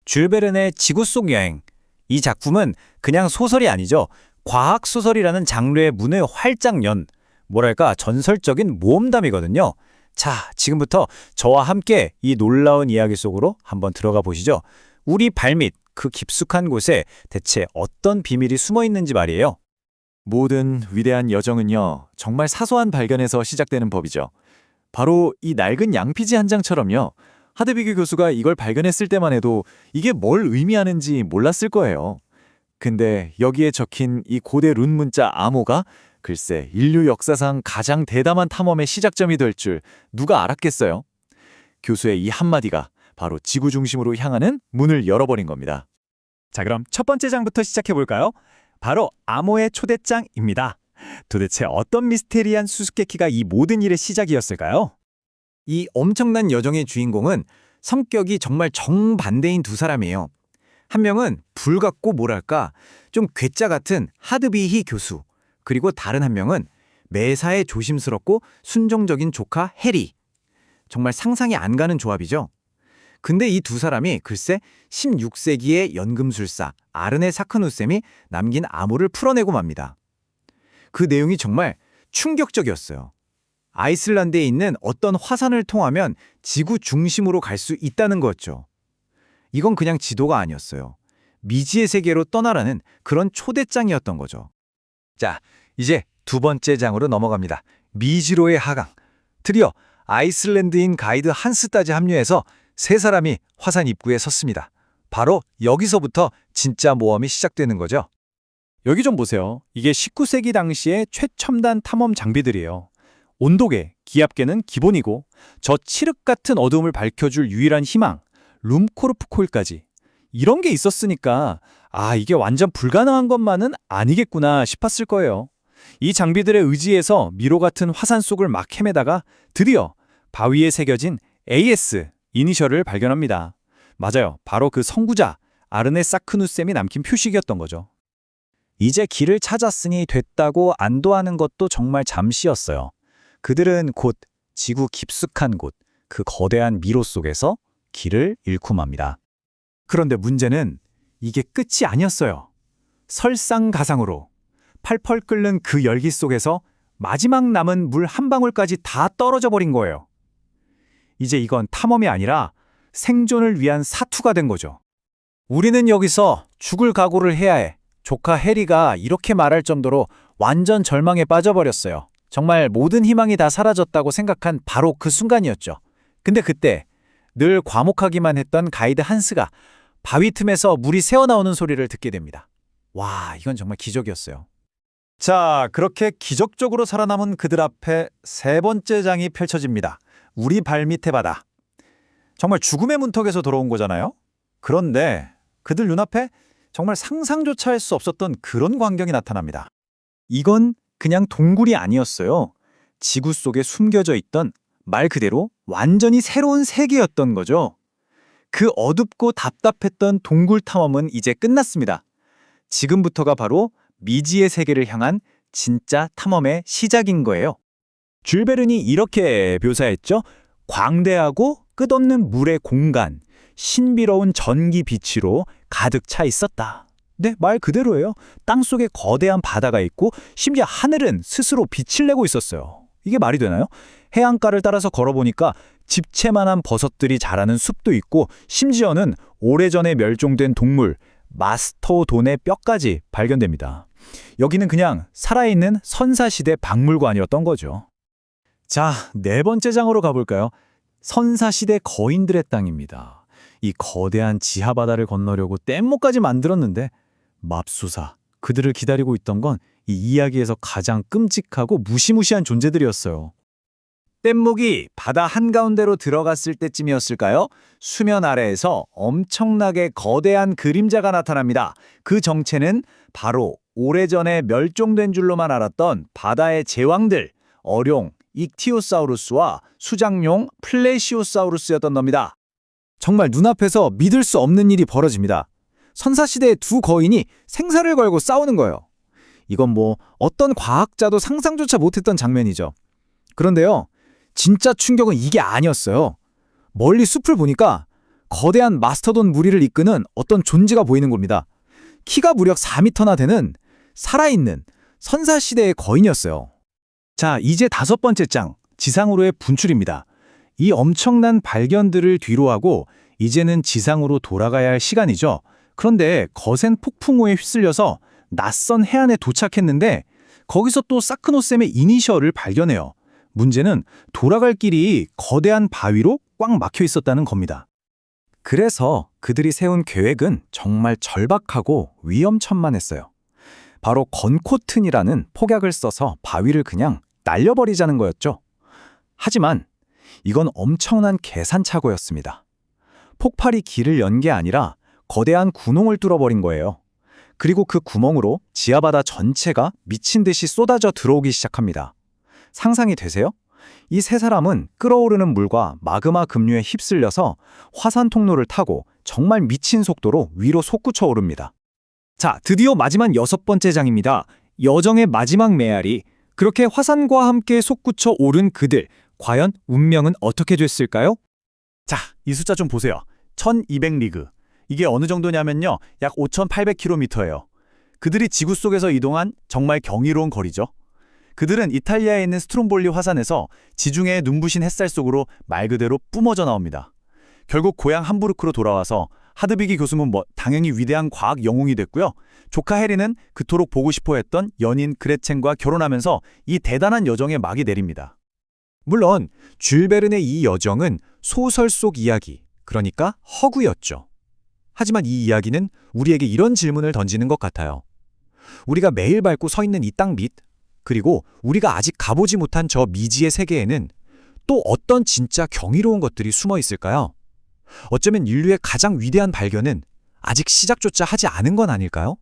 쥘 베른의 지구 속 여행. 이 작품은 그냥 소설이 아니죠. 과학 소설이라는 장르의 문을 활짝 연, 뭐랄까 전설적인 모험담이거든요. 자, 지금부터 저와 함께 이 놀라운 이야기 속으로 한번 들어가 보시죠. 우리 발밑 그 깊숙한 곳에 대체 어떤 비밀이 숨어 있는지 말이에요. 모든 위대한 여정은요, 정말 사소한 발견에서 시작되는 법이죠. 바로 이 낡은 양피지 한 장처럼요. 하드비규 교수가 이걸 발견했을 때만 해도 이게 뭘 의미하는지 몰랐을 거예요. 근데 여기에 적힌 이 고대 룬 문자 암호가 글쎄 인류 역사상 가장 대담한 탐험의 시작점이 될 줄 누가 알았겠어요? 교수의 이 한마디가 바로 지구 중심으로 향하는 문을 열어버린 겁니다. 자, 그럼 첫 번째 장부터 시작해 볼까요? 바로 암호의 초대장입니다. 도대체 어떤 미스테리한 수수께끼가 이 모든 일의 시작이었을까요? 이 엄청난 여정의 주인공은 성격이 정말 정반대인 두 사람이에요. 한 명은 불같고 뭐랄까 좀 괴짜 같은 하드비히 교수, 그리고 다른 한 명은 매사에 조심스럽고 순종적인 조카 해리. 정말 상상이 안 가는 조합이죠. 근데 이 두 사람이 글쎄 16세기의 연금술사 아르네 사크누셈이 남긴 암호를 풀어내고 맙니다. 그 내용이 정말 충격적이었어요. 아이슬란드에 있는 어떤 화산을 통하면 지구 중심으로 갈 수 있다는 거였죠. 이건 그냥 지도가 아니었어요. 미지의 세계로 떠나라는 그런 초대장이었던 거죠. 자, 이제 두 번째 장으로 넘어갑니다. 미지로의 하강. 드디어 아이슬란드인 가이드 한스까지 합류해서 세 사람이 화산 입구에 섰습니다. 바로 여기서부터 진짜 모험이 시작되는 거죠. 여기 좀 보세요. 이게 19세기 당시의 최첨단 탐험 장비들이에요. 온도계, 기압계는 기본이고 저 칠흑 같은 어둠을 밝혀줄 유일한 희망, 룸코르프 코일까지. 이런 게 있었으니까 이게 완전 불가능한 것만은 아니겠구나 싶었을 거예요. 이 장비들의 의지에서 미로 같은 화산 속을 막 헤매다가 드디어 바위에 새겨진 AS, 이니셜을 발견합니다. 맞아요. 바로 그 선구자 아르네 사크누셈이 남긴 표식이었던 거죠. 이제 길을 찾았으니 됐다고 안도하는 것도 정말 잠시였어요. 그들은 곧 지구 깊숙한 곳, 그 거대한 미로 속에서 길을 잃고 맙니다. 그런데 문제는 이게 끝이 아니었어요. 설상가상으로 팔펄 끓는 그 열기 속에서 마지막 남은 물 한 방울까지 다 떨어져 버린 거예요. 이제 이건 탐험이 아니라 생존을 위한 사투가 된 거죠. 우리는 여기서 죽을 각오를 해야 해. 조카 해리가 이렇게 말할 정도로 완전 절망에 빠져버렸어요. 정말 모든 희망이 다 사라졌다고 생각한 바로 그 순간이었죠. 근데 그때 늘 과묵하기만 했던 가이드 한스가 바위 틈에서 물이 새어나오는 소리를 듣게 됩니다. 와, 이건 정말 기적이었어요. 자, 그렇게 기적적으로 살아남은 그들 앞에 세 번째 장이 펼쳐집니다. 우리 발밑의 바다. 정말 죽음의 문턱에서 돌아온 거잖아요? 그런데 그들 눈앞에 정말 상상조차 할 수 없었던 그런 광경이 나타납니다. 이건 그냥 동굴이 아니었어요. 지구 속에 숨겨져 있던 말 그대로 완전히 새로운 세계였던 거죠. 그 어둡고 답답했던 동굴 탐험은 이제 끝났습니다. 지금부터가 바로 미지의 세계를 향한 진짜 탐험의 시작인 거예요. 쥘 베른이 이렇게 묘사했죠. 광대하고 끝없는 물의 공간, 신비로운 전기 빛으로 가득 차 있었다. 네, 말 그대로예요. 땅속에 거대한 바다가 있고 심지어 하늘은 스스로 빛을 내고 있었어요. 이게 말이 되나요? 해안가를 따라서 걸어보니까 집채만한 버섯들이 자라는 숲도 있고 심지어는 오래전에 멸종된 동물 마스토돈의 뼈까지 발견됩니다. 여기는 그냥 살아있는 선사시대 박물관이었던 거죠. 자, 네 번째 장으로 가볼까요? 선사시대 거인들의 땅입니다. 이 거대한 지하바다를 건너려고 뗏목까지 만들었는데 맙소사, 그들을 기다리고 있던 건 이 이야기에서 가장 끔찍하고 무시무시한 존재들이었어요. 뗏목이 바다 한가운데로 들어갔을 때쯤이었을까요? 수면 아래에서 엄청나게 거대한 그림자가 나타납니다. 그 정체는 바로 오래전에 멸종된 줄로만 알았던 바다의 제왕들, 어룡, 익티오사우루스와 수장용 플레시오사우루스였던 겁니다. 정말 눈앞에서 믿을 수 없는 일이 벌어집니다. 선사시대의 두 거인이 생사를 걸고 싸우는 거예요. 이건 어떤 과학자도 상상조차 못했던 장면이죠. 그런데요, 진짜 충격은 이게 아니었어요. 멀리 숲을 보니까 거대한 마스터돈 무리를 이끄는 어떤 존재가 보이는 겁니다. 키가 무려 4m나 되는 살아있는 선사시대의 거인이었어요. 자, 이제 5번째 장, 지상으로의 분출입니다. 이 엄청난 발견들을 뒤로하고 이제는 지상으로 돌아가야 할 시간이죠. 그런데 거센 폭풍우에 휩쓸려서 낯선 해안에 도착했는데 거기서 또 사크노쌤의 이니셜을 발견해요. 문제는 돌아갈 길이 거대한 바위로 꽉 막혀 있었다는 겁니다. 그래서 그들이 세운 계획은 정말 절박하고 위험천만했어요. 바로 건코튼이라는 폭약을 써서 바위를 그냥 날려버리자는 거였죠. 하지만 이건 엄청난 계산착오였습니다. 폭발이 길을 연 게 아니라 거대한 구멍을 뚫어버린 거예요. 그리고 그 구멍으로 지하바다 전체가 미친 듯이 쏟아져 들어오기 시작합니다. 상상이 되세요? 이 세 사람은 끓어오르는 물과 마그마 급류에 휩쓸려서 화산 통로를 타고 정말 미친 속도로 위로 솟구쳐 오릅니다. 자, 드디어 마지막 6번째 장입니다. 여정의 마지막 메아리. 그렇게 화산과 함께 솟구쳐 오른 그들. 과연 운명은 어떻게 됐을까요? 자, 이 숫자 좀 보세요. 1200리그. 이게 어느 정도냐면요. 약 5800km예요. 그들이 지구 속에서 이동한 정말 경이로운 거리죠. 그들은 이탈리아에 있는 스트롬볼리 화산에서 지중해의 눈부신 햇살 속으로 말 그대로 뿜어져 나옵니다. 결국 고향 함부르크로 돌아와서 하드비기 교수는 당연히 위대한 과학 영웅이 됐고요. 조카 해리는 그토록 보고 싶어 했던 연인 그레첸과 결혼하면서 이 대단한 여정에 막이 내립니다. 물론 줄 베른의 이 여정은 소설 속 이야기, 그러니까 허구였죠. 하지만 이 이야기는 우리에게 이런 질문을 던지는 것 같아요. 우리가 매일 밟고 서 있는 이 땅 밑, 그리고 우리가 아직 가보지 못한 저 미지의 세계에는 또 어떤 진짜 경이로운 것들이 숨어 있을까요? 어쩌면 인류의 가장 위대한 발견은 아직 시작조차 하지 않은 건 아닐까요?